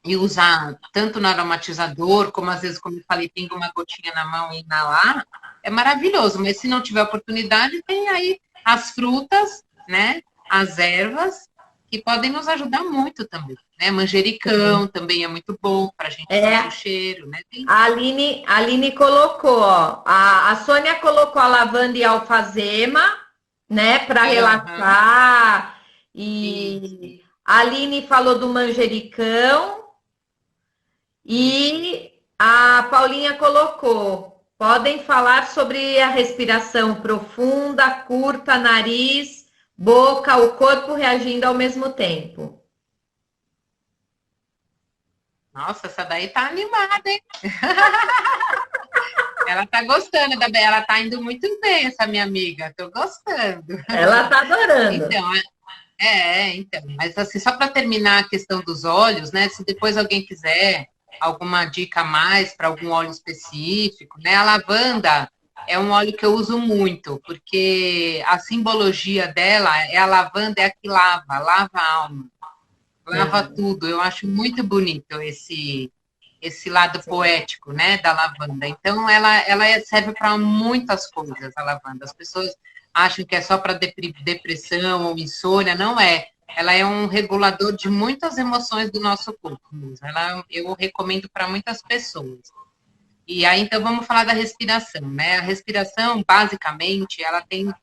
e usar tanto no aromatizador, como às vezes, como eu falei, tem uma gotinha na mão e inalar, é maravilhoso. Mas se não tiver oportunidade, tem aí as frutas, né? As ervas, que podem nos ajudar muito também. Né? Manjericão também é muito bom para a gente sentir o É, cheiro, né? a Aline colocou, ó, a Sônia colocou a lavanda e a alfazema, né, para Uhum, relaxar. isso, E a Aline falou do manjericão isso. e a Paulinha colocou. Podem falar sobre a respiração profunda, curta, nariz, boca, o corpo reagindo ao mesmo tempo. Nossa, essa daí tá animada, hein? Ela tá gostando ela tá indo muito bem, essa minha amiga. Tô gostando. Ela tá adorando. Então, então, mas assim, só para terminar a questão dos óleos, né? Se depois alguém quiser alguma dica a mais para algum óleo específico, né? A lavanda, é um óleo que eu uso muito, porque a simbologia dela é a lavanda, é a que lava a alma, lava tudo. Eu acho muito bonito esse lado poético, né, da lavanda. Então, serve para muitas coisas, a lavanda. As pessoas acham que é só para depressão ou insônia, não é. Ela é um regulador de muitas emoções do nosso corpo. Eu recomendo para muitas pessoas. E aí, então, vamos falar da respiração, né? A respiração, basicamente, ela tem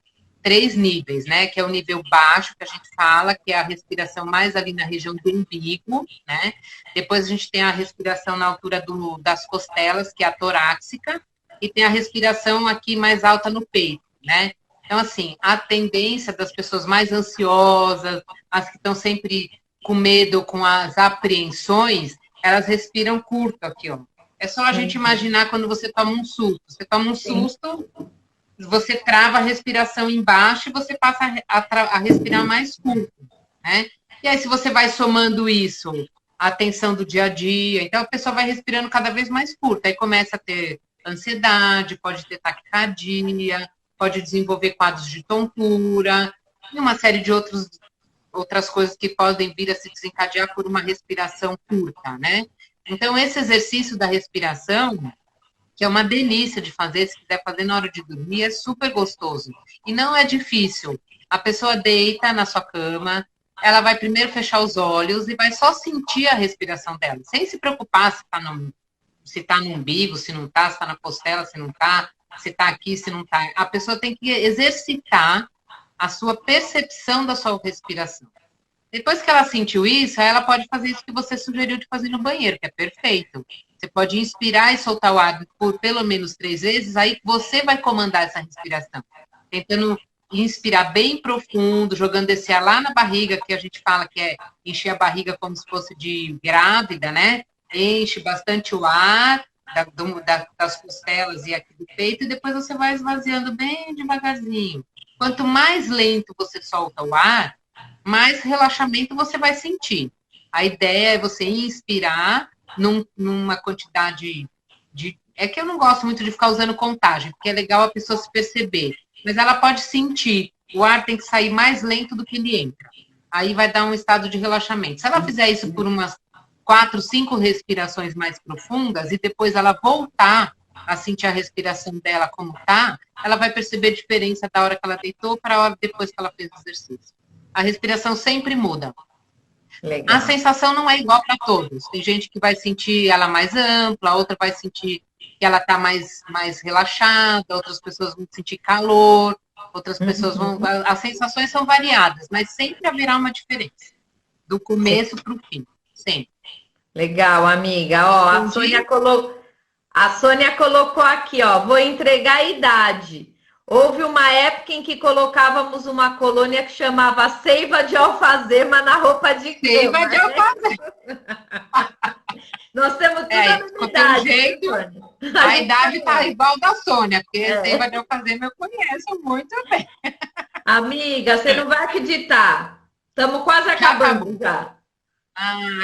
3 níveis, né? Que é o nível baixo, que a gente fala, que é a respiração mais ali na região do umbigo, né? Depois a gente tem a respiração na altura das costelas, que é a torácica, e tem a respiração aqui mais alta no peito, né? Então, assim, a tendência das pessoas mais ansiosas, as que estão sempre com medo, com as apreensões, elas respiram curto aqui, ó. É só a gente imaginar quando você toma um susto. Você toma um susto, você trava a respiração embaixo e você passa a respirar mais curto, né? E aí, se você vai somando isso, a tensão do dia a dia, então a pessoa vai respirando cada vez mais curto. Aí começa a ter ansiedade, pode ter taquicardia, pode desenvolver quadros de tontura, e uma série de outras coisas que podem vir a se desencadear por uma respiração curta, né? Então, esse exercício da respiração, que é uma delícia de fazer, se quiser fazer na hora de dormir, é super gostoso. E não é difícil. A pessoa deita na sua cama, ela vai primeiro fechar os olhos e vai só sentir a respiração dela, sem se preocupar se tá no umbigo, se não tá, se tá na costela, se não tá, se tá aqui, se não tá. A pessoa tem que exercitar a sua percepção da sua respiração. Depois que ela sentiu isso, ela pode fazer isso que você sugeriu de fazer no banheiro, que é perfeito. Você pode inspirar e soltar o ar por pelo menos 3 vezes, aí você vai comandar essa respiração. Tentando inspirar bem profundo, jogando esse ar lá na barriga, que a gente fala que é encher a barriga como se fosse de grávida, né? Enche bastante o ar das costelas e aqui do peito, e depois você vai esvaziando bem devagarzinho. Quanto mais lento você solta o ar, mais relaxamento você vai sentir. A ideia é você inspirar numa quantidade de... É que eu não gosto muito de ficar usando contagem, porque é legal a pessoa se perceber. Mas ela pode sentir. O ar tem que sair mais lento do que ele entra. Aí vai dar um estado de relaxamento. Se ela fizer isso por umas 4, 5 respirações mais profundas e depois ela voltar a sentir a respiração dela como tá, ela vai perceber a diferença da hora que ela deitou para a hora depois que ela fez o exercício. A respiração sempre muda. Legal. A sensação não é igual para todos. Tem gente que vai sentir ela mais ampla, outra vai sentir que ela está mais relaxada, outras pessoas vão sentir calor, outras pessoas vão... As sensações são variadas, mas sempre haverá uma diferença. Do começo para o fim. Sempre. Legal, amiga. Ó, a Sônia colocou aqui, ó. Vou entregar a idade. Houve uma época em que colocávamos uma colônia que chamava Seiva de Alfazema na roupa de cama. Seiva de Alfazema. Nós temos tudo a mesma idade. Jeito, a idade está igual da Sônia, porque Seiva de Alfazema eu conheço muito bem. Amiga, você não vai acreditar. Estamos quase acabando já.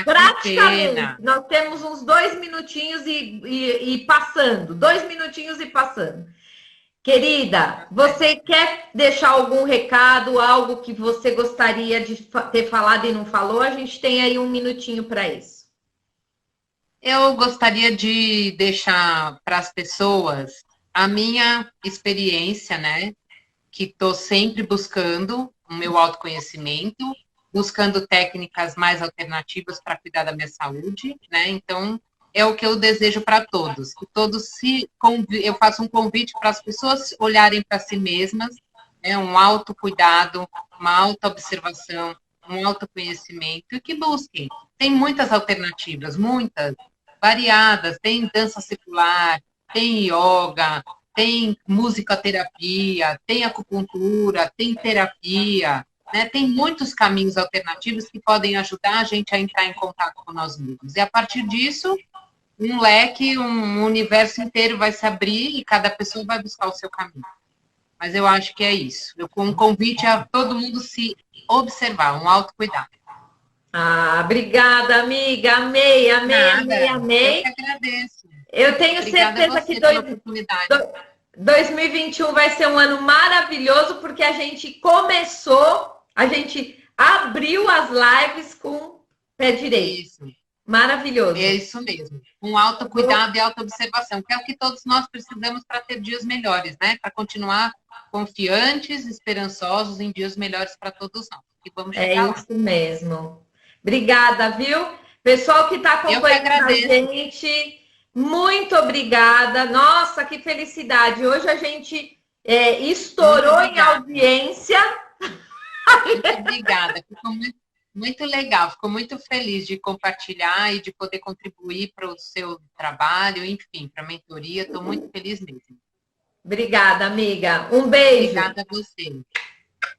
Praticamente. Nós temos uns 2 minutinhos e passando. 2 minutinhos e passando. Querida, você quer deixar algum recado, algo que você gostaria de ter falado e não falou? A gente tem aí 1 minutinho para isso. Eu gostaria de deixar para as pessoas a minha experiência, né? Que estou sempre buscando o meu autoconhecimento, buscando técnicas mais alternativas para cuidar da minha saúde, né? Então, é o que eu desejo para todos. Que todos eu faço um convite para as pessoas olharem para si mesmas, né? Um autocuidado, uma autoobservação, um autoconhecimento, e que busquem. Tem muitas alternativas, muitas, variadas. Tem dança circular, tem yoga, tem musicoterapia, tem acupuntura, tem terapia, né? Tem muitos caminhos alternativos que podem ajudar a gente a entrar em contato com nós mesmos. E a partir disso, um leque, um universo inteiro vai se abrir e cada pessoa vai buscar o seu caminho. Mas eu acho que é isso. Um convite a todo mundo se observar, um autocuidado. Obrigada, amiga. Amei. Eu que agradeço. Eu tenho certeza que 2021 vai ser um ano maravilhoso, porque a gente abriu as lives com pé direito. Isso. Maravilhoso. É isso mesmo. Um autocuidado e autoobservação, que é o que todos nós precisamos para ter dias melhores, né? Para continuar confiantes, esperançosos em dias melhores para todos nós. E vamos chegar lá. É isso mesmo. Obrigada, viu? Pessoal que está acompanhando a gente, muito obrigada. Nossa, que felicidade. Hoje a gente estourou em audiência. Muito obrigada. Ficou muito legal. Fico muito feliz de compartilhar e de poder contribuir para o seu trabalho, enfim, para a mentoria. Estou muito feliz mesmo. Obrigada, amiga. Um beijo. Obrigada a você.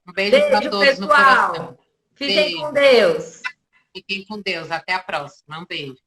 Um beijo para todos, pessoal, no coração. Fiquem com Deus. Fiquem com Deus. Até a próxima. Um beijo.